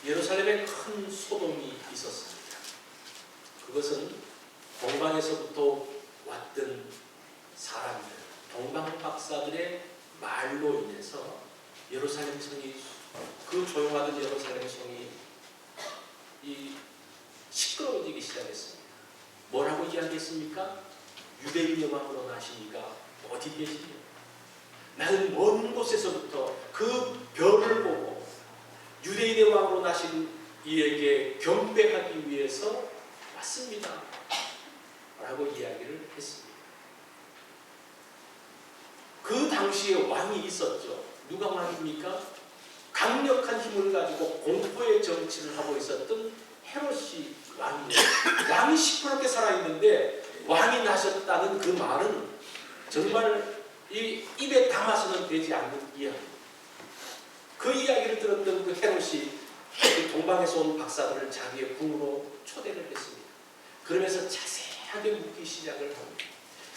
예루살렘에 큰 소동이 있었습니다. 그것은 동방에서부터 왔던 사람들, 동방 박사들의 말로 인해서 예루살렘 성이, 그 조용하던 예루살렘 성이 시끄러워지기 시작했습니다. 뭐라고 이야기했습니까? 유대인 여왕으로 나시니가 어디 계시냐? 나는 먼 곳에서부터 그 별을 보고 유대인의 왕으로 나신 이에게 경배하기 위해서 왔습니다. 라고 이야기를 했습니다. 그 당시에 왕이 있었죠. 누가 왕입니까? 강력한 힘을 가지고 공포의 정치를 하고 있었던 헤롯이 왕이에요. 왕이 시퍼렇게 살아있는데 왕이 나셨다는 그 말은 정말 입에 담아서는 되지 않는 이야기. 그 이야기를 들었던 그 헤롯이 동방에서 온 박사들을 자기의 궁으로 초대를 했습니다. 그러면서 자세하게 묻기 시작을 합니다.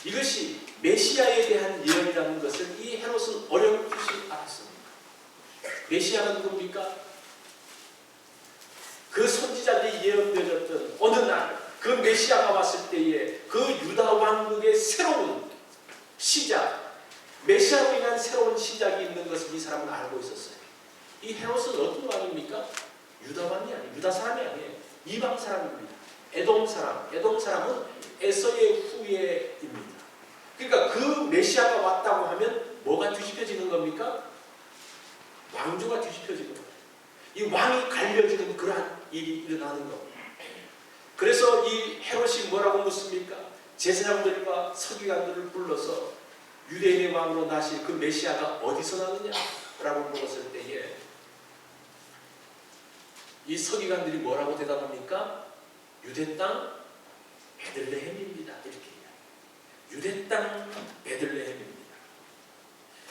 이것이 메시아에 대한 예언이라는 것을 이 헤롯은 어렴풋이 알았습니다. 메시아가 누굽니까? 그 선지자들이 예언되었던 어느 날 그 메시아가 왔을 때에 그 유다 왕국의 새로운 시작, 메시아로 인한 새로운 시작이 있는 것을 이 사람은 알고 있었어요. 이 헤롯은 어떤 왕입니까? 유다 왕이 아니에요. 유다 사람이 아니에요. 이방 사람입니다. 에돔 사람. 에돔 사람은 에서의 후예입니다. 그러니까 그 메시아가 왔다고 하면 뭐가 뒤집혀지는 겁니까? 왕조가 뒤집혀지는 거예요. 이 왕이 갈려지는 그러한 일이 일어나는 겁니다. 그래서 이 헤롯이 뭐라고 묻습니까? 제사장들과 서기관들을 불러서 유대인의 왕으로 나실 그 메시아가 어디서 나느냐? 라고 물었을 때에 이 서기관들이 뭐라고 대답합니까? 유대 땅 베들레헴입니다. 이렇게 이야기해요. 유대 땅 베들레헴입니다.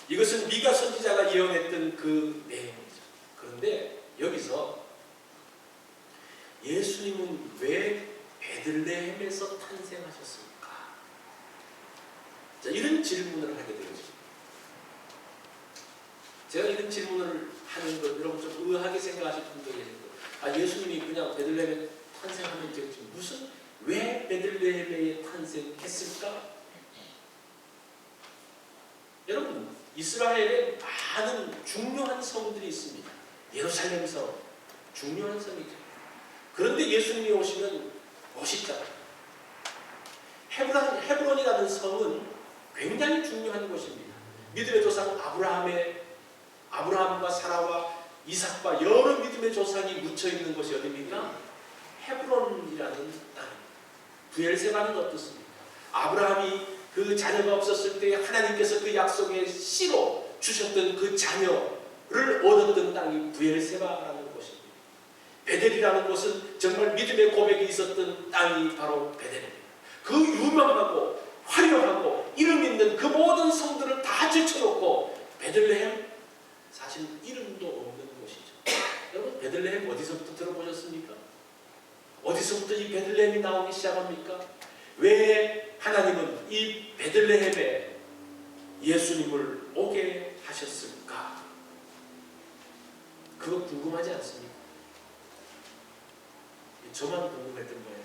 이것은 미가 선지자가 예언했던 그 내용이죠. 그런데 여기서 예수님은 왜 베들레헴에서 탄생하셨습니까? 자, 이런 질문을 하게 되죠. 제가 이런 질문을 하는 것, 여러분 좀 의아하게 생각하실 분들이 계실 거예요. 예수님이 그냥 베들레헴에 탄생하면 되겠지. 무슨, 왜 베들레헴에 탄생했을까? 여러분, 이스라엘에 많은 중요한 성들이 있습니다. 예루살렘 성, 중요한 성이죠. 그런데 예수님이 오시면 멋있잖아요. 헤브론이라는 성은 굉장히 중요한 곳입니다. 믿음의 조상 아브라함과 사라와 이삭과 여러 믿음의 조상이 묻혀있는 곳이 어디입니까? 헤브론이라는 땅입니다. 브엘세바는 어떻습니까? 아브라함이 그 자녀가 없었을 때 하나님께서 그 약속의 씨로 주셨던 그 자녀를 얻었던 땅이 브엘세바라는 곳입니다. 베델이라는 곳은 정말 믿음의 고백이 있었던 땅이 바로 베델입니다. 그 유명하고 화려하고 이름 있는 그 모든 성들을 다 제쳐놓고 베들레헴, 사실 이름도 없는 곳이죠. 여러분, 베들레헴 어디서부터 들어보셨습니까? 어디서부터 이 베들레헴이 나오기 시작합니까? 왜 하나님은 이 베들레헴에 예수님을 오게 하셨을까? 그거 궁금하지 않습니까? 저만 궁금했던 거예요.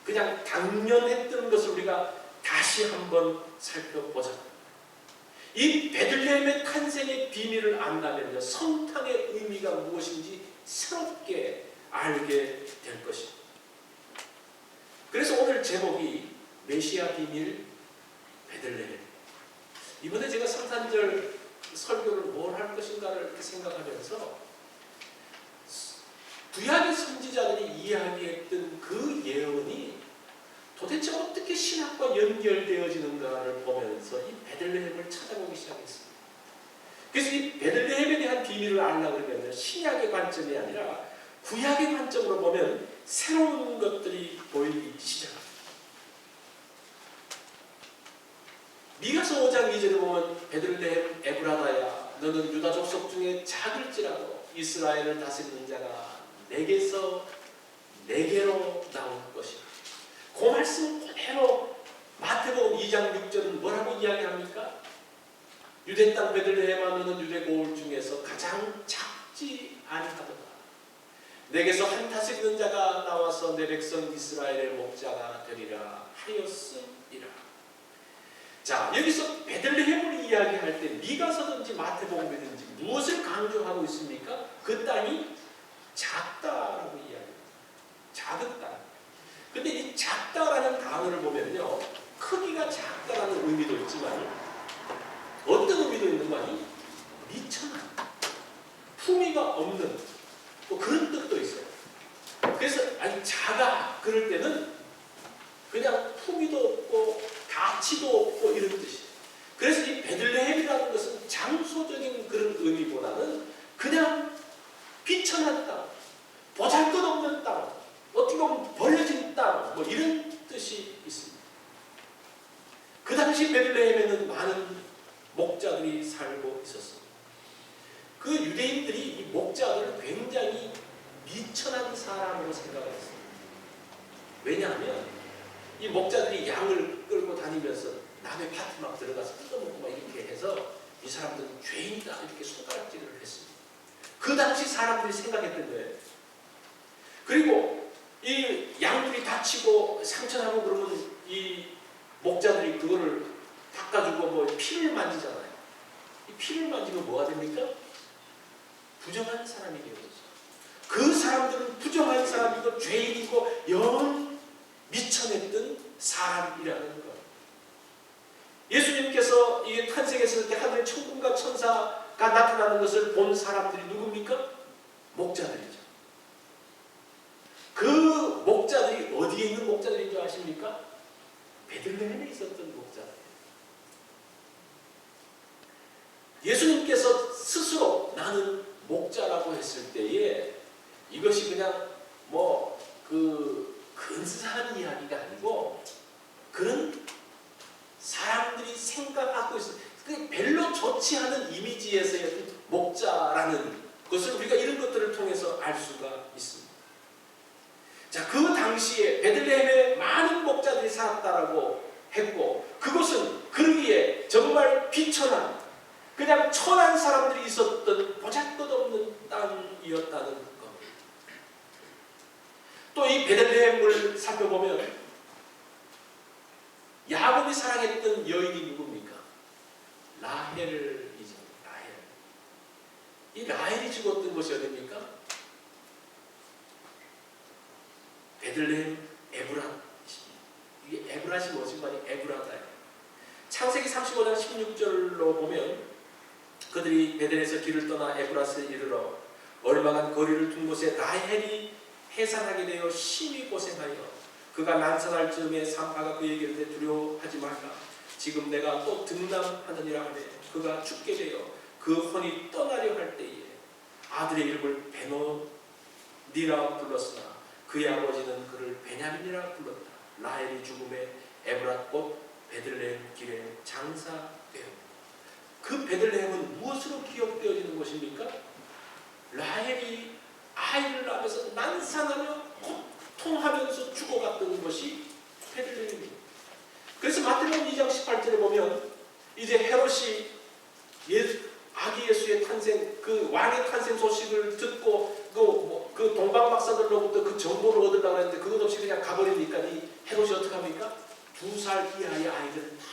그냥 당연했던 것을 우리가 다시 한번 살펴보자. 이 베들레헴의 탄생의 비밀을 안다면요, 성탄의 의미가 무엇인지 새롭게 알게 될 것입니다. 그래서 오늘 제목이 메시아 비밀 베들레헴. 이번에 제가 성탄절 설교를 뭘 할 것인가를 이렇게 생각하면서 구약의 선지자들이 이야기했던 그 예언이 도대체 어떻게 신학과 연결되어지는가를 보면서 이 베들레헴을 찾아보기 시작했습니다. 그래서 이 베들레헴에 대한 비밀을 알려고 그러면 신약의 관점이 아니라 구약의 관점으로 보면 새로운 것들이 보이기 시작합니다. 미가서 5장 2절에 보면 베들레헴 에브라다야, 너는 유다 족속 중에 작을지라도 이스라엘을 다스리는 자가 내게서 내게로 나올 것이다. 그 말씀 그대로 마태복음 2장 6절은 뭐라고 이야기합니까? 유대 땅 베들레헴아, 너는 유대 고을 중에서 가장 작고 찾지 아니하도다. 내게서 한 다스리는 자가 나와서 내 백성 이스라엘의 목자가 되리라 하였음이라. 자, 여기서 베들레헴을 이야기할 때 미가서든지 마태복음이든지 무엇을 강조하고 있습니까? 그 땅이 작다라고 이야기합니다. 작은 땅. 근데 이 작다라는 단어를 보면요, 크기가 작다라는 의미도 있지만 어떤 의미도 있는 거 아니? 미천한, 품위가 없는 뭐 그런 뜻도 있어요. 그래서 아니 작아 그럴 때는 그냥 품위도 없고 가치도 없고 이런 뜻이에요. 그래서 이 베들레헴이라는 것은 장소적인 그런 의미보다는 그냥 비천한 땅, 보잘것없는 땅, 어떻게 보면 버려진 땅, 뭐 이런 뜻이 있습니다. 그 당시 베들레헴에는 많은 목자들이 살고 있었습니다. 그 유대인들이 이 목자들을 굉장히 미천한 사람으로 생각했습니다. 왜냐하면 이 목자들이 양을 끌고 다니면서 남의 밭에 막 들어가서 뜯어먹고 막 이렇게 해서 이 사람들은 죄인이다 이렇게 손가락질을 했습니다. 그 당시 사람들이 생각했던 거예요. 그리고 이 양들이 다치고 상처나고 그러면 이 목자들이 그거를 닦아주고 뭐 피를 만지잖아요. 이 피를 만지면 뭐가 됩니까? 부정한 사람이 되어서 그 사람들은 부정한 사람이고 죄인이고 영 미쳐냈던 사람이라는 거예요. 예수님께서 이 탄생했을 때 하늘에 천군과 천사가 나타나는 것을 본 사람들이 누굽니까? 목자들이죠. 그 목자들이 어디에 있는 목자들인 줄 아십니까? 베들레헴에 있었던 목자들. 예수님께서 스스로 나는 목자라고 했을 때에 이것이 그냥 뭐 그 근사한 이야기가 아니고 그런 사람들이 생각하고 있어요. 별로 좋지 않은 이미지에서의 목자라는 것을 우리가 이런 것들을 통해서 알 수가 있습니다. 자, 그 당시에 베들레헴에 많은 목자들이 살았다라고 했고 그것은 그러기에 정말 비천한 그냥 천한 사람들이 있었던 보잘것없는 땅이었다는 겁니다. 또 이 베들레헴을 살펴보면 야곱이 사랑했던 여인이 누굽니까? 라헬이죠. 라헬. 이 라헬이 죽었던 곳이 어디입니까? 베들레헴 에브랏입니다. 이게 에브랏이 뭐지? 에브라다예요. 창세기 35장 16절로 보면 그들이 베델에서 길을 떠나 에브랏에 이르러 얼마간 거리를 둔 곳에 라헬이 해산하게 되어 심히 고생하여 그가 난산할 즈음에 산파가 그에게 이르되 두려워하지 말라. 지금 내가 또 등남하느니라 하매 그가 죽게 되어 그 혼이 떠나려 할 때에 아들의 이름을 베노니라 불렀으나 그의 아버지는 그를 베냐민이라 불렀다. 라헬이 죽음에 에브랏 곧 베들레헴 길에 장사되었다. 그 베들레헴은 무엇으로 기억되어지는 것입니까? 라헬이 아이를 낳으면서 난산하며 고통하면서 죽어갔던 것이 베들레헴입니다. 그래서 마태복음 2장 18절에 보면 이제 헤롯이 아기 예수의 탄생, 그 왕의 탄생 소식을 듣고 그 동방 박사들로부터 그 정보를 얻으려고 했는데 그것 없이 그냥 가버리니까 이 헤롯이 어떻게 합니까? 2살 이하의 아이들을 다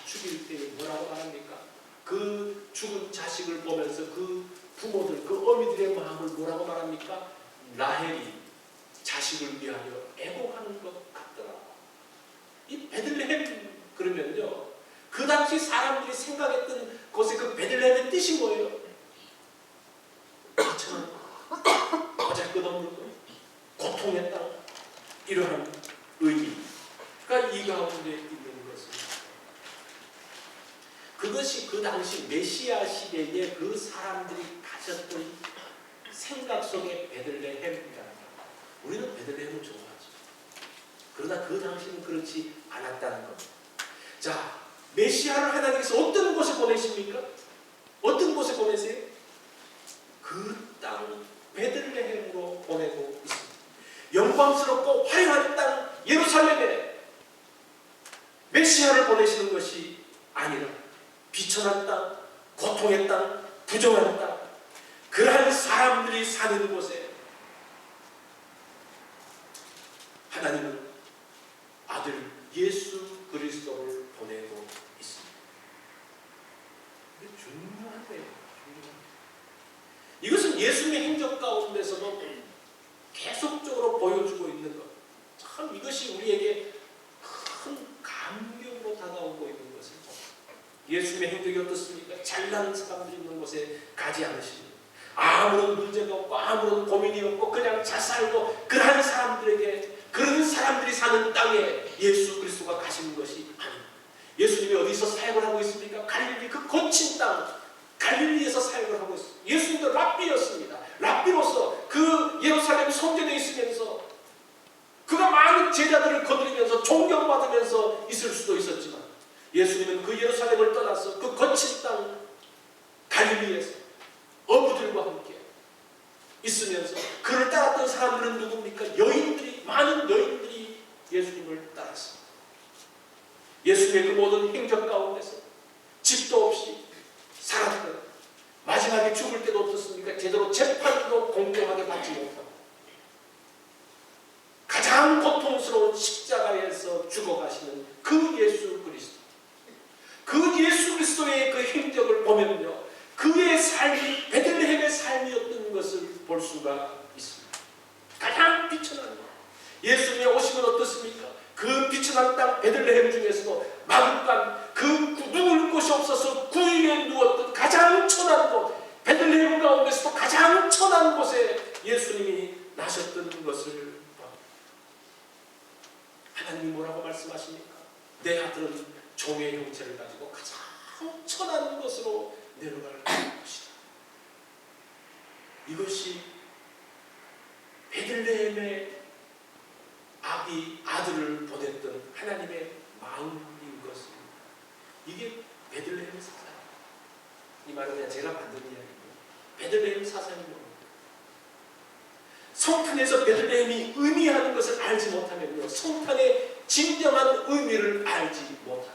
죽일 때 뭐라고 말합니까? 그 죽은 자식을 보면서 그 부모들, 그 어미들의 마음을 뭐라고 말합니까? 라헬이 자식을 위하여 애곡하는 것 같더라. 이 베들레헴 그러면요, 그 당시 사람들이 생각했던 곳의 그 베들레헴의 뜻이 뭐예요? 비천한 보잘것없는 것, 고통의 땅, 이러한 의미가 이 가운데 있는 것입니다. 그것이 그 당시 메시아 시대에 그 사람들이 가졌던 생각 속의 베들레헴이라는 거예요. 우리는 베들레헴을 좋아하죠. 그러나 그 당시는 그렇지 않았다는 겁니다. 자, 메시아를 하나님께서 어떤 곳에 보내십니까? 어떤 곳에 보내세요? 그 땅 베들레헴으로 보내고 있습니다. 영광스럽고 화려한 땅 예루살렘에 메시아를 보내시는 것이 아니라 비천한 땅, 고통의 땅, 부정한 땅, 그러한 사람들이 사는 곳에 하나님은 아들 예수 그리스도를 보내고 있습니다. 중요한 거예요. 이것은 예수님의 행적 가운데서도 계속적으로 보여주고 있는 것. 참 이것이 우리에게 큰 감격으로 다가오고 있는 것을 예수님의 행적이 어떻습니까? 잘난 사람들이 있는 곳에 가지 않으십니다. 아무런 문제가 없고 아무런 고민이 없고 그냥 잘 살고 그러한 사람들에게, 그런 사람들이 사는 땅에 예수 그리스도가 가시는 것이 아닙니다. 예수님이 어디서 사역을 하고 있습니까? 갈릴리 그 거친 땅 갈릴리에서 사역을 하고 있습니다. 예수님도 랍비였습니다. 랍비로서 그 예루살렘 성전에 있으면서 그가 많은 제자들을 거느리면서 존경받으면서 있을 수도 있었지만 예수님은 그 예루살렘을 떠나서 그 거친 땅 갈릴리에서 어부들과 함께 있으면서 그를 따랐던 사람들은 누굽니까? 여인들이, 많은 여인들이 예수님을 따랐습니다. 예수님의 그 모든 행적 가운데서 집도 없이 살았던, 마지막에 죽을 때도 어떻습니까? 제대로 재판도 공정하게 받지 못하고 가장 고통스러운 십자가에서 죽어가시는 그 예수 그리스도, 그 예수 그리스도의 그 행적을 보면요, 그의 삶이 베들레헴의 삶이었던 것을 볼 수가 있습니다. 가장 비천한 것. 예수님의 오심은 어떻습니까? 그 비천한 땅 베들레헴 중에서도 마구간 그 누울 곳이 없어서 구유에 누웠던 가장 천한 곳, 베들레헴 가운데서도 가장 천한 곳에 예수님이 나셨던 것을 하나님이 뭐라고 말씀하십니까? 내 아들은 종의 형체를 가지고 가장 천한 것으로 내려갈 것이다. 이것이 베들레헴의 아들을 보냈던 하나님의 마음인 것입니다. 이게 베들레헴 사상. 이 말은 그냥 제가 만든 이야기입니다. 베들레헴 사상이 뭡니까? 성탄에서 베들레헴이 의미하는 것을 알지 못하면요, 성탄의 진정한 의미를 알지 못합니다.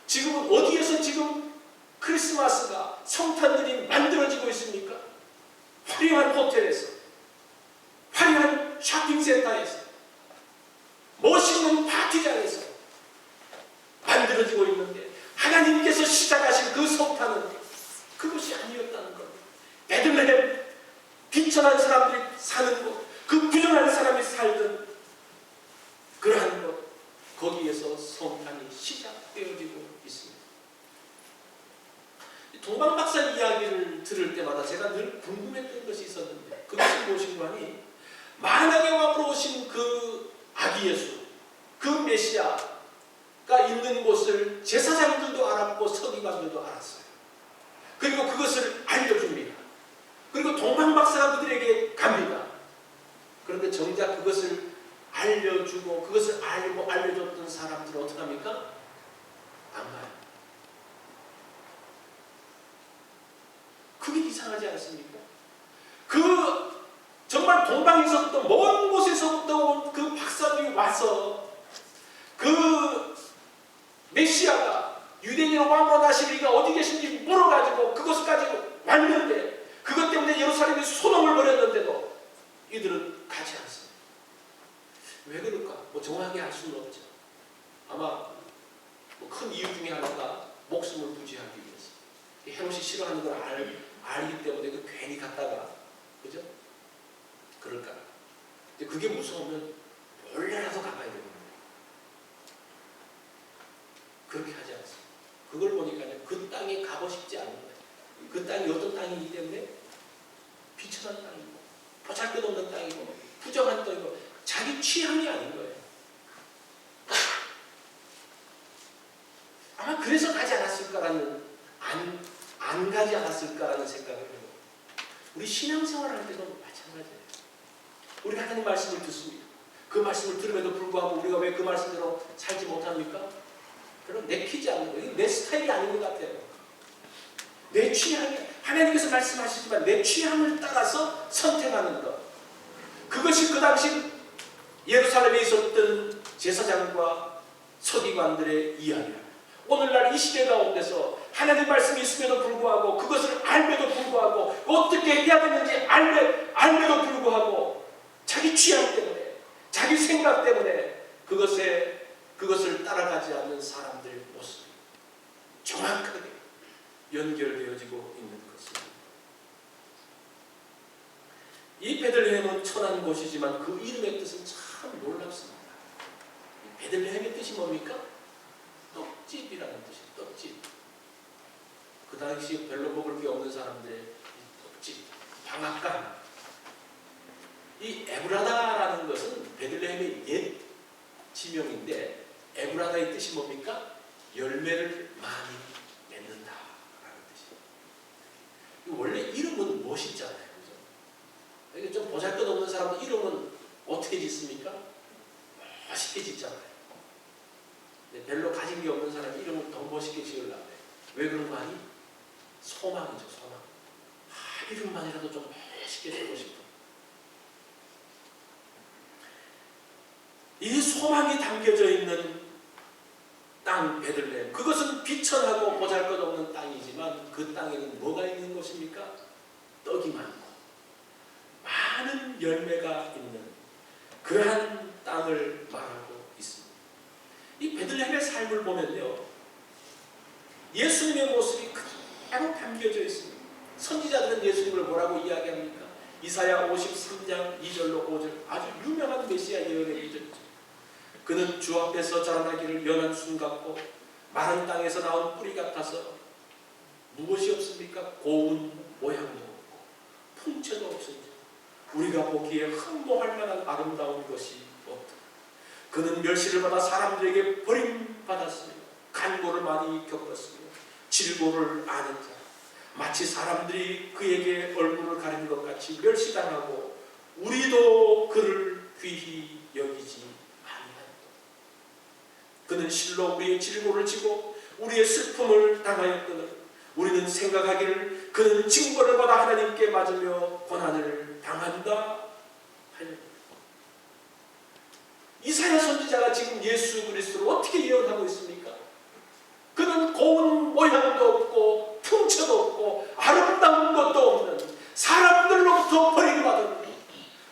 지금은 어디에서 지금 크리스마스가, 성탄들이 만들어지고 있습니까? 화려한 호텔에서, 화려한 쇼핑센터에서, 멋있는 파티장에서 만들어지고 있는데 하나님께서 시작하신 그 성탄은 그것이 아니었다는 겁니다. 베들레헴, 비천한 사람들이 사는 곳, 그 부정한 사람이 살던 그러한 곳, 거기에서 성탄이 시작되어지고 있습니다. 동방박사 이야기를 들을 때마다 제가 늘 궁금했던 것이 있었는데, 그것이 무엇인가 하니, 만왕의 왕으로 오신 그 아기 예수, 그 메시아가 있는 곳을 제사장들도 알았고 서기관들도 알았어요. 그리고 그것을 알려줍니다. 그리고 동방박사가 그들에게 갑니다. 그런데 정작 그것을 알려주고 그것을 알고 알려줬던 사람들은 어떻게 합니까? 안 가요. 그게 이상하지 않습니까? 그 정말 동방에서부터 먼 곳에서부터 온 그 박사들이 와서 그 메시아가 유대인의 왕으로 나실 이가 어디 계신지 물어가지고 그것을 가지고 왔는데, 그것 때문에 예루살렘에 소동을 벌였는데도 이들은 가지 않습니다. 왜 그럴까? 뭐 정확하게 알 수는 없죠. 아마 뭐 큰 이유 중에 하나가 목숨을 부지하기 위해서. 헤롯이 싫어하는 걸 알기 때문에 그 괜히 갔다가, 그죠? 그럴까? 그게 무서우면 몰래라도 가봐야 되는 거예요. 그렇게 하지 않습니다. 그걸 보니까 그 땅에 가고 싶지 않은 거예요. 그 땅이 어떤 땅이기 때문에 비천한 땅이고 보잘것없는 땅이고 부정한 땅이고 자기 취향이 아닌 거예요. 아마 그래서 가지 않았을까라는, 안 가지 않았을까라는 생각을 해요. 우리 신앙생활 할 때도 마찬가지예요. 우리가 하나님 말씀을 듣습니다. 그 말씀을 들음에도 불구하고 우리가 왜 그 말씀대로 살지 못합니까? 별로 내키지 않는 거예요. 내 스타일이 아닌 것 같아요. 내 취향이, 하나님께서 말씀하시지만 내 취향을 따라서 선택하는 것. 그것이 그 당시 예루살렘에 있었던 제사장과 서기관들의 이야기입니다. 오늘날 이 시대 가운데서 하나님 말씀이 있음에도 불구하고 그것을 알면도 불구하고 어떻게 해야 되는지 알면도 불구하고 자기 취향 때문에 자기 생각 때문에 그것을 따라가지 않는 사람들의 모습이 정확하게 연결되어지고 있는 것입니다. 이 베들레헴은 천한 곳이지만 그 이름의 뜻은 참 놀랍습니다. 베들레헴의 뜻이 뭡니까? 떡집이라는 뜻이에요. 떡집. 그 당시 별로 먹을 게 없는 사람들의 떡집, 방앗간. 이 에브라다라는 것은 베들레헴의 옛 지명인데 에브라다의 뜻이 뭡니까? 열매를 많이 맺는다라는 뜻이에요. 원래 이름은 멋있잖아요. 그죠? 이게 좀 보잘것없는 사람도 이름은 어떻게 짓습니까? 멋있게 짓잖아요. 별로 가진 게 없는 사람이 이름을 더 멋있게 지으려고 해요. 왜 그런 거 아니? 소망이죠, 소망. 이름만이라도 좀 멋있게 쓰고 싶어. 이 소망이 담겨져 있는 땅 베들레헴, 그것은 비천하고 보잘것없는 땅이지만 그 땅에는 뭐가 있는 것입니까? 떡이 많고 많은 열매가 있는 그러한 땅을 말하고 있습니다. 이 베들레헴의 삶을 보면요, 예수님의 모습이 그대로 담겨져 있습니다. 선지자들은 예수님을 뭐라고 이야기합니까? 이사야 53장 2절로 5절, 아주 유명한 메시아 예언의 2절이죠. 그는 주 앞에서 자라나기를 연한 순 같고 마른 땅에서 나온 뿌리 같아서 무엇이 없습니까? 고운 모양도 없고 풍채도 없으니 우리가 보기에 흠모할 만한 아름다운 것이 없다. 그는 멸시를 받아 사람들에게 버림받았으며 간고를 많이 겪었으며 질고를 아는 자, 마치 사람들이 그에게 얼굴을 가리는 것 같이 멸시당하고 우리도 그를 귀히 여기지 아니하였다. 그는 실로 우리의 질고를 지고 우리의 슬픔을 당하였거늘 우리는 생각하기를 그는 징벌을 받아 하나님께 맞으며 고난을 당한다 하였다. 이사야 선지자가 지금 예수 그리스도를 어떻게 예언하고 있습니까? 그는 고운 모양도 없고 풍채도 없고 아름다운 것도 없는 사람들로부터 버림받은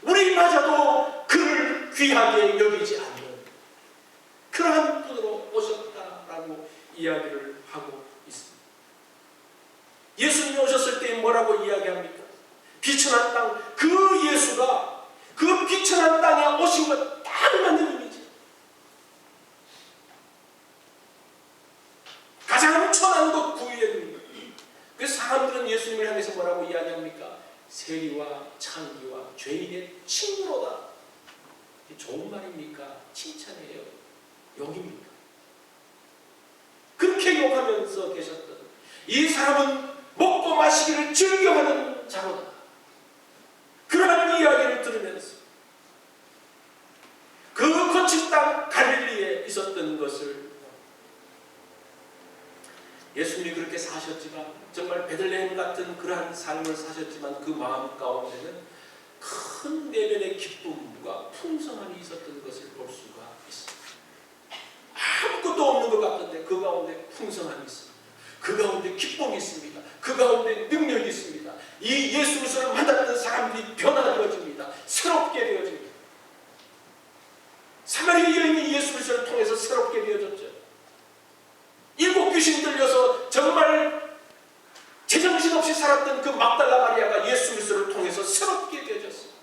우리마저도 그를 귀하게 여기지 않는 그러한 분으로 오셨다라고 이야기를 하고 있습니다. 예수님이 오셨을 때 뭐라고 이야기합니까? 비천한 땅, 그 예수가 그 비천한 땅에 오신 것 딱 맞는 의미지. 가장 천한 것 구유의 의미. 그래서 사람들은 예수님을 향해서 뭐라고 이야기합니까? 세리와 창기와 죄인의 친구로다. 좋은 말입니까? 칭찬이에요? 욕입니까? 그렇게 욕하면서 계셨던 이 사람은 먹고 마시기를 즐겨하는 자로다. 그러한 이야기를 들으면서 그 거친 땅 갈릴리에 있었던 것을 예수님이 그렇게 사셨지만 정말 베들레헴 같은 그러한 삶을 사셨지만 그 마음 가운데는 큰 내면의 기쁨과 풍성함이 있었던 것을 볼 수가 있습니다. 아무것도 없는 것 같은데 그 가운데 풍성함이 있습니다. 그 가운데 기쁨이 있습니다. 그 가운데 능력이 있습니다. 이 예수 그리스도를 만났던 사람들이 변화되어집니다. 새롭게 되어집니다. 사마리아 여인이 예수 그리스도를 통해서 새롭게 되어졌죠. 7 귀신 들려서 정말 제정신 없이 살았던 그 막달라 마리아가 예수 그리스도를 통해서 새롭게 되어졌어요.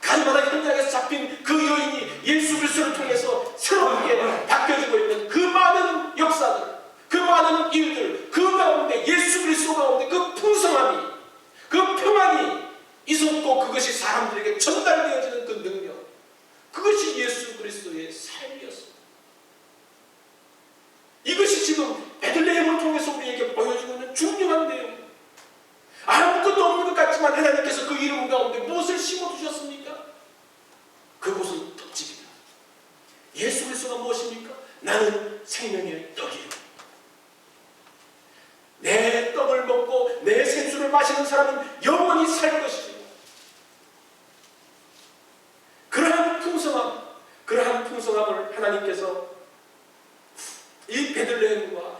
가나안 현장에서 잡힌 그 여인이 예수 그리스도를 통해서 새롭게 바뀌어지고 있는 그 많은 역사들, 그 많은 일들, 그 가운데 예수 그리스도 가운데 그 풍성함이, 그 평안이 있었고 그것이 사람들에게 전달되어지는 그 능력, 그것이 예수 그리스도의 삶이었습니다. 이것이 지금 베들레헴을 통해서 우리에게 보여주고 있는 중요한 내용입니다. 아무것도 없는 것 같지만 하나님께서 그 이름 가운데 무엇을 심어두셨습니까? 그곳은 떡집이다. 예수 그리스도가 무엇입니까? 나는 생명의 떡이에요. 내 떡을 먹고 내 생수를 마시는 사람은 영원히 살 것이죠. 그러한 풍성함을 하나님께서 이 베들레헴과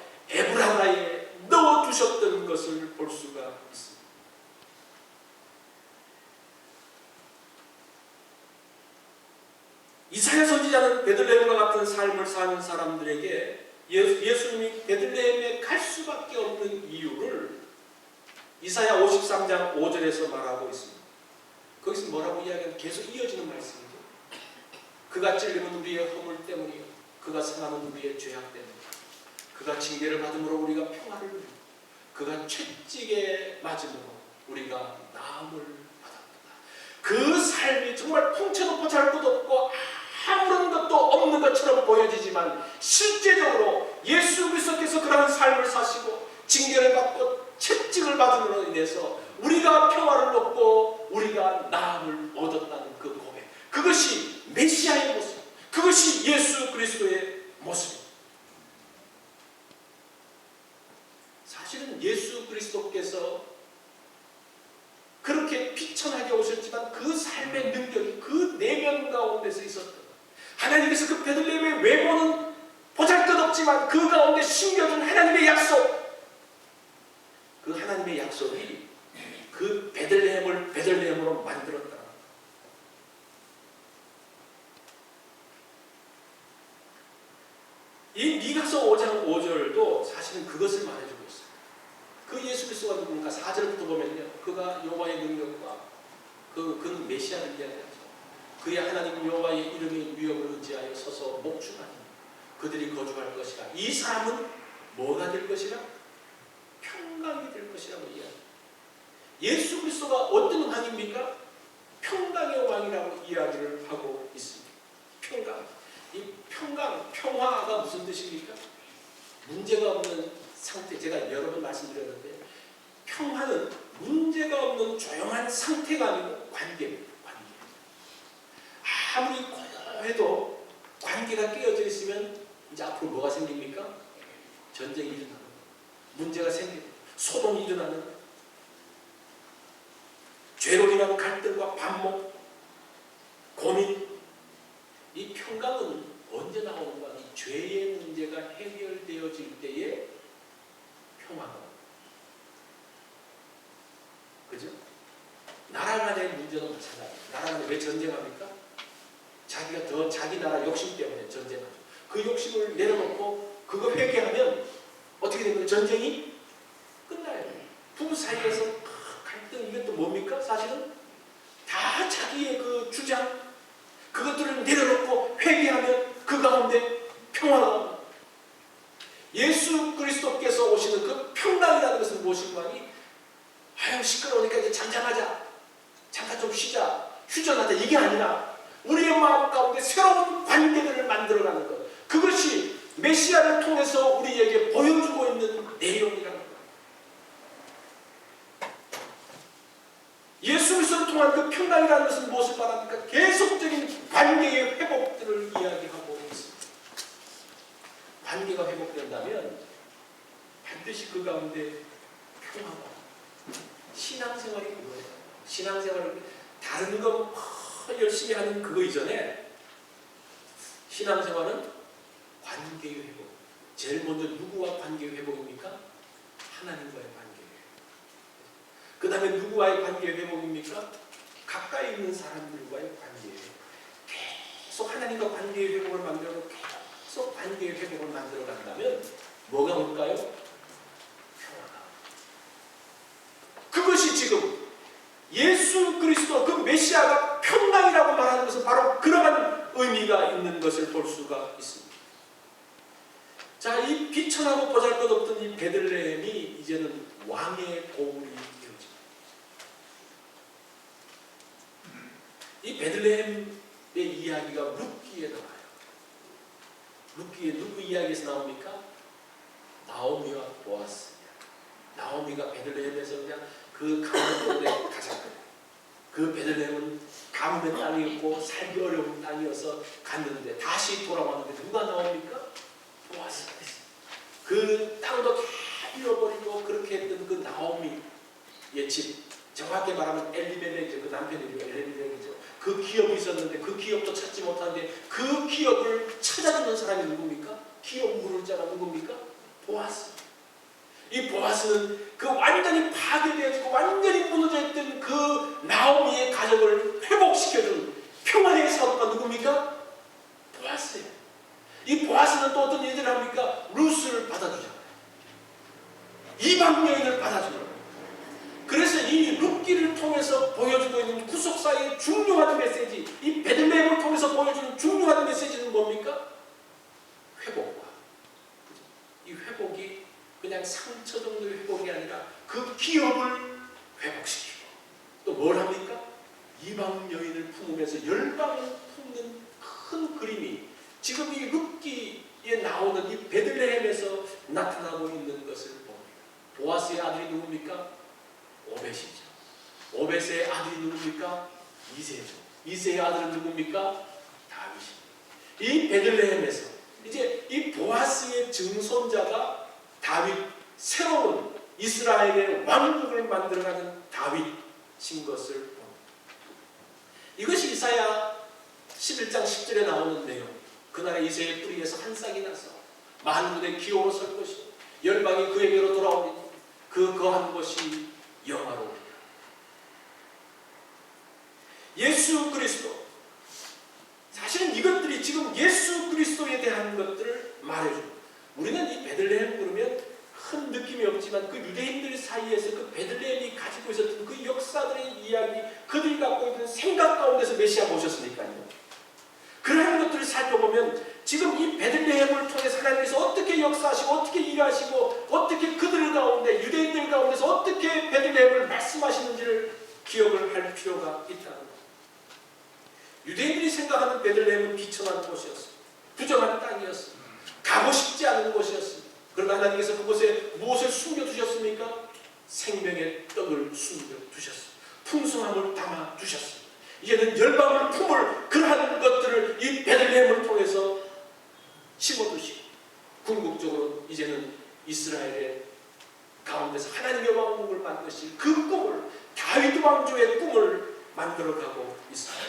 이사야 선지자는 베들레헴과 같은 삶을 사는 사람들에게 예수님이 베들레헴에 갈 수밖에 없는 이유를 이사야 53장 5절에서 말하고 있습니다. 거기서 뭐라고 이야기하면 계속 이어지는 말씀이죠. 그가 찔림은 우리의 허물 때문이요 그가 상함은 우리의 죄악 때문이요 그가 징계를 받음으로 우리가 평화를 누리고 그가 채찍에 맞음으로 우리가 나음을 받았다. 그 삶이 정말 풍채도 보잘것도 없고 아무런 것도 없는 것처럼 보여지지만 실제적으로 예수 그리스도께서 그러한 삶을 사시고 징계를 받고 채찍을 받음으로 인해서 우리가 평화를 얻고 우리가 나음을 얻었다는 그 고백, 그것이 메시아의 모습, 그것이 예수 그리스도의 모습입니다. 사실은 예수 그리스도께서 그렇게 비천하게 오셨지만 그 삶의 능력이 그 내면 가운데서 있었던, 하나님께서 그 베들레헴의 외모는 보잘것없지만 그 가운데 심겨준 하나님의 약속, 그 하나님의 약속이 그 베들레헴을 베들레헴으로 만들었다. 이 미가서 5장 5절도 사실은 그것을 말해주고 있어요. 그 예수 그리스도가 누굽니까? 4절부터 보면요, 그가 여호와의 능력과 그는 메시아를 이야기하죠. 그의 하나님 여호와의 이름의 위엄을 의지하여 서서 목축하니 그들이 거주할 것이라. 이 사람은 뭐가 될 것이라? 평강이 될 것이라고 이야기합니다. 예수 그리스도가 어떤 왕입니까? 평강의 왕이라고 이야기를 하고 있습니다. 평강. 이 평강, 평화가 무슨 뜻입니까? 문제가 없는 상태. 제가 여러 번 말씀드렸는데 평화는 문제가 없는 조용한 상태가 아니고 관계입니다. 관계. 아무리 고요해도 관계가 깨어져 있으면 이제 앞으로 뭐가 생깁니까? 전쟁이 일어나는, 문제가 생기고 소동이 일어나는, 죄로 인한 갈등과 반목, 고민. 이 평강은 언제 나오는가? 이 죄의 문제가 해결되어질 때에 평화가. 그죠? 나라 간의 문제도 마찬가지예요. 나라 간에 왜 전쟁합니까? 자기가 더 자기 나라 욕심 때문에 전쟁하죠. 그 욕심을 내려놓고 그거 회개하면 어떻게 되는 거예요? 전쟁이 끝나요. 부부 사이에서 갈등, 이게 또 뭡니까? 사실은 다 자기의 그 주장, 그것들을 내려놓고 회개하면 그 가운데 평화가. 예수 그리스도께서 오시는 그 평강이라는 것은 무엇인가 하니, 아유 시끄러우니까 이제 잠잠하자, 잠깐 좀 쉬자, 휴전하자, 이게 아니라 우리의 마음 가운데 새로운 관계들을 만들어가는 것, 그것이 메시아를 통해서 우리에게 보여주고 있는 내용이라는 것. 예수 그리스도를 통한 그 평강이라는 것은 무엇을 말합니까? 계속적인 관계의 회복들을 이야기하고 있습니다. 관계가 회복된다면 반드시 그 가운데 평화가. 신앙생활이 그거예요. 신앙생활을 다른 거 열심히 하는 그거 이전에 신앙생활은 관계의 회복. 제일 먼저 누구와 관계의 회복입니까? 하나님과의 관계의 회복. 그 다음에 누구와의 관계의 회복입니까? 가까이 있는 사람들과의 관계의 회복. 계속 하나님과 관계의 회복을 만들고 계속 관계의 회복을 만들어 간다면 뭐가 올까요? 평화가. 그것이 지금 예수 그리스도 그 메시아가 평강이라고 말하는 것은 바로 그러한 의미가 있는 것을 볼 수가 있습니다. 자, 이 비천하고 보잘것없던 이 베들레헴이 이제는 왕의 고울이 되어집니다. 이 베들레헴의 이야기가 룻기에 나와요. 룻기에 누구 이야기에서 나옵니까? 나오미와 보아스. 나오미가 베들레헴에서 그냥 그 가뭄 때문에 가잖아요. 그 베들레헴은 가뭄의 땅이었고 살기 어려운 땅이어서 갔는데 다시 돌아왔는데 누가 나옵니까? 보아스가 됐어요. 그 땅도 다 잃어버리고 그렇게 했던 그 나오미의 집, 정확히 말하면 엘리멜렉이죠. 그 남편이죠. 엘리멜렉이죠. 그 기업이 있었는데 그 기업도 찾지 못하는데 그 기업을 찾아주는 사람이 누굽니까? 기업 물을 자가 누굽니까? 보아스. 이 보아스는 그 완전히 파괴되어지고 완전히 무너져 있던 그 나오미의 가정을 회복시켜준 평화의 사도가 누굽니까? 상처 정도의 회복이 아니라 그 기업을 회복시키고 또 뭘 합니까? 이방 여인을 품으면서 열방을 품는 큰 그림이 지금 이 룻기에 나오는 이 베들레헴에서 나타나고 있는 것을 봅니다. 보아스의 아들이 누굽니까? 오벳이죠. 오벳의 아들이 누굽니까? 이새죠. 이새의 아들은 누굽니까? 다윗입니다. 이 베들레헴에서 이제 이 보아스의 증손자가 다윗, 새로운 이스라엘의 왕국을 만들어가는 다윗인 것을 봅니다. 이것이 이사야 11장 10절에 나오는 내용. 그날의 이새의 뿌리에서 한 싹이 나서 만군의 기호로 설 것이고 열방이 그에게로 돌아오니 그 거한 것이 영화로우리라. 예수 그리스도, 사실은 이것들이 지금 예수 그리스도에 대한 것들을 말해줍니다. 우리는 이 베들레헴 그러면 큰 느낌이 없지만 그 유대인들 사이에서 그 베들레헴이 가지고 있었던 그 역사들의 이야기, 그들이 갖고 있는 생각 가운데서 메시아 보셨으니까요. 그러한 것들을 살펴보면 지금 이 베들레헴을 통해서 하나님께서 어떻게 역사하시고 어떻게 일하시고 어떻게 그들 가운데, 유대인들 가운데서 어떻게 베들레헴을 말씀하시는지를 기억을 할 필요가 있다는 것. 유대인들이 생각하는 베들레헴은 비천한 곳이었습니다. 부정한 땅이었습니다. 가고 싶지 않은 곳이었습니다. 그러나 하나님께서 그곳에 무엇을 숨겨두셨습니까? 생명의 떡을 숨겨두셨습니다. 풍성함을 담아두셨습니다. 이제는 열방을 품을 그러한 것들을 이 베들레헴을 통해서 심어두시고 궁극적으로 이제는 이스라엘의 가운데서 하나님의 왕국을 만드실 그 꿈을, 다윗 왕조의 꿈을 만들어가고 있습니다.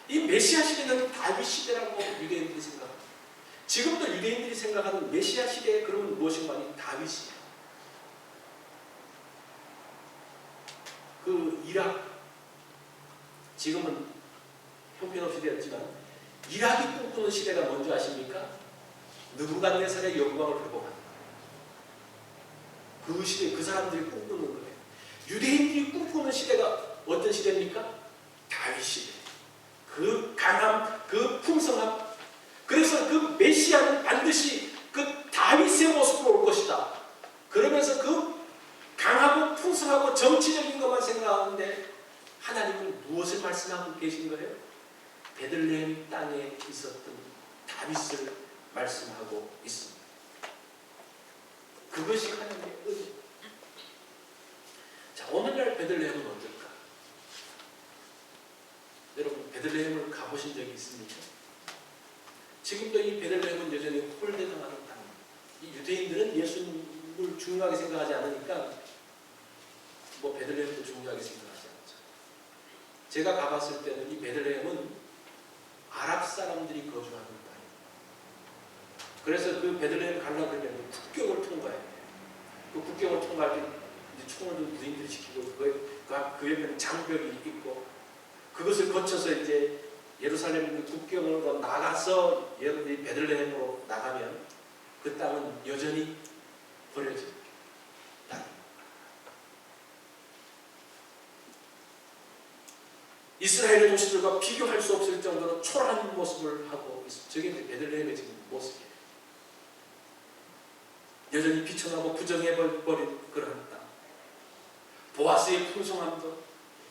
이 메시아 시대는 다윗 시대라고 유대인들이 생각합니다. 지금도 유대인들이 생각하는 메시아 시대에 그러면 무엇인가 하니 다윗이에요. 그 이락, 지금은 형편없이 되었지만 이락이 꿈꾸는 시대가 뭔지 아십니까? 느부갓네살의 영광을 회복하는 그 시대, 그 사람들이 꿈꾸는 거예요. 유대인들이 꿈꾸는 시대가 어떤 시대입니까? 다윗 시대. 그 강함, 그 풍성함. 그래서 그 메시아는 반드시 그 다윗의 모습으로 올 것이다. 그러면서 그 강하고 풍성하고 정치적인 것만 생각하는데 하나님은 무엇을 말씀하고 계신 거예요? 베들레헴 땅에 있었던 다윗을 말씀하고 있습니다. 그것이 하나님의 은혜. 자, 오늘날 베들레헴은 어떨까? 여러분, 베들레헴을 가보신 적이 있습니까? 지금도 이 베들레헴은 여전히 홀대당하는 땅. 이 유대인들은 예수님을 중요하게 생각하지 않으니까 뭐 베들레헴도 중요하게 생각하지 않죠. 제가 가봤을 때는 이 베들레헴은 아랍 사람들이 거주하는 땅이에요. 그래서 그 베들레헴 가려고 그러면 국경을 통과해야 돼요. 그 국경을 통과할 때 이제 총을 든 무인들이 지키고 그 옆에는 장벽이 있고 그것을 거쳐서 이제 예루살렘 국경으로 나가서 베들레헴으로 나가면 그 땅은 여전히 버려진 땅입니다. 이스라엘의 도시들과 비교할 수 없을 정도로 초라한 모습을 하고 있습니다. 저게 이제 베들레헴의 지금 모습이에요. 여전히 비천하고 부정해버린 그런 땅. 보아스의 풍성함도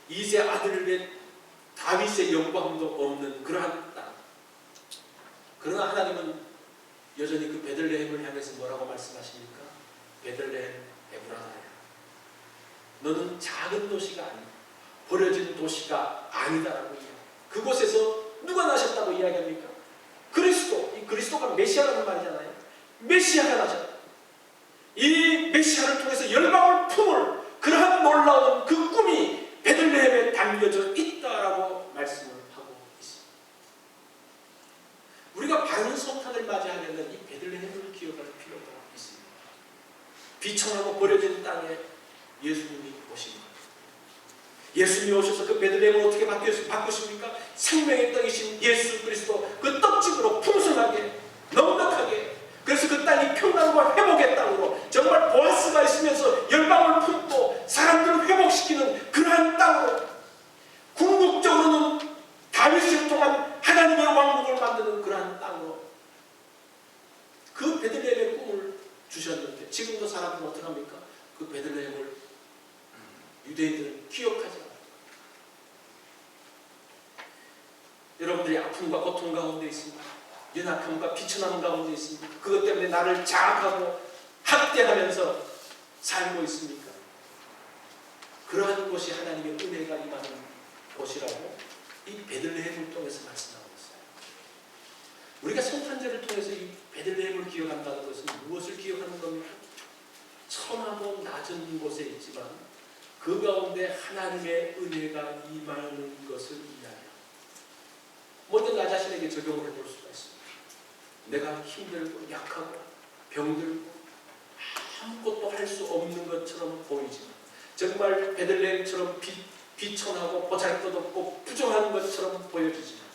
이새 아들의 다윗의 영광도 없는 그러한 땅. 그러나 하나님은 여전히 그 베들레헴을 향해서 뭐라고 말씀하십니까? 베들레헴 에브라다야, 너는 작은 도시가 아니다. 버려진 도시가 아니다라고 이야기합니다. 그곳에서 누가 나셨다고 이야기합니까? 그리스도. 이 그리스도가 메시아라는 말이잖아요. 메시아가 나셨다. 이 메시아를 통해서 열방을 품을 그러한 놀라운 그 꿈이 베들레헴에 담겨져 있다라고 말씀을 하고 있습니다. 우리가 반석탄을 맞이하려면 이 베들레헴을 기억할 필요가 있습니다. 비천하고 버려진 땅에 예수님이 오신 것. 예수님이 오셔서 그 베들레헴을 어떻게 바꾸십니까? 생명의 떡이신 예수 그리스도 그 떡집으로 풍성하게 넉넉하게, 그래서 그 땅이 평강과 회복의 땅으로 정말 보아스가 있으면서 열방을 품고 사람들을 회복시키는 그러한 땅으로, 궁극적으로는 다윗을 통한 하나님의 왕국을 만드는 그러한 땅으로 그 베들레헴의 꿈을 주셨는데 지금 유대인들은 기억하지 않아요. 여러분들이 아픔과 고통 가운데 있습니다. 연약함과 비천함 가운데 있습니다. 그것 때문에 나를 자학하고 학대하면서 살고 있습니까? 그러한 곳이 하나님의 은혜가 임하는 곳이라고 이 베들레헴을 통해서 말씀하고 있어요. 우리가 성탄절을 통해서 이 베들레헴을 기억한다는 것은 무엇을 기억하는 겁니까? 천하고 낮은 곳에 있지만 그 가운데 하나님의 은혜가 임하는 것을 이야기합니다. 먼저 나 자신에게 적용을 해볼 수가 있습니다. 내가 힘들고 약하고 병들고 아무것도 할 수 없는 것처럼 보이지만 정말 베들레헴처럼 비천하고 보잘것없고 부정한 것처럼 보여지지만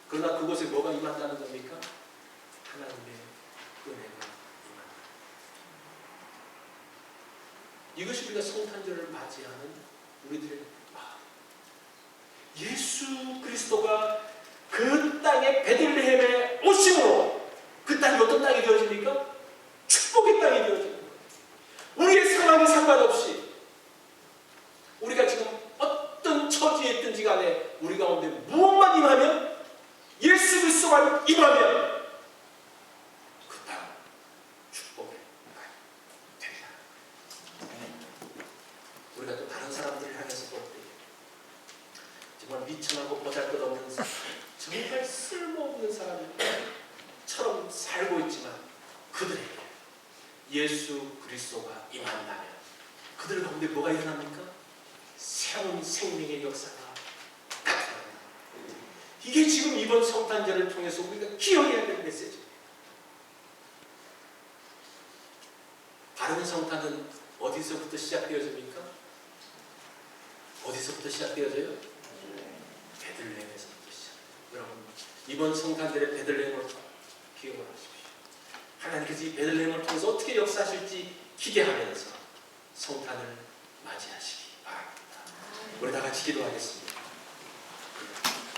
그러나 그곳에 뭐가 임한다는 겁니까? 하나님의 은혜가 임한다. 이것이 우리가 성탄절을 맞이하는 우리들의 마음. 예수 그리스도가 그 땅에 베들레헴에 오심으로 그 땅이 어떤 땅이 되어집니까? 축복의 땅이 되어집니다. 우리의 상황에 상관없이 우리가 지금 어떤 처지에 있든지 간에 우리 가운데 무엇만 임하면 예수 그리스도만 임하면 그 땅 축복의 땅이 되리라. 우리가 또 다른 사람들을 향해서 볼 때 정말 미천하고 보잘것없는 사람, 정말 쓸모없는 사람처럼 살고 있지만 그들에게 예수 그리스도가 임한다면 그들 가운데 뭐가 일어납니까? 새로운 생명의 역사가 나타납니다. 이게 지금 이번 성탄절을 통해서 우리가 기억해야 될 메시지입니다. 다른 성탄은 어디서부터 시작되어집니까? 어디서부터 시작되어져요? 베들레헴에서부터 시작돼요. 여러분, 이번 성탄절에 베들레헴을 기억을 하십시오. 하나님께서 이 베들레헴을 통해서 어떻게 역사하실지 기대하면서 성탄을 맞이하시기 바랍니다. 우리 다 같이 기도하겠습니다.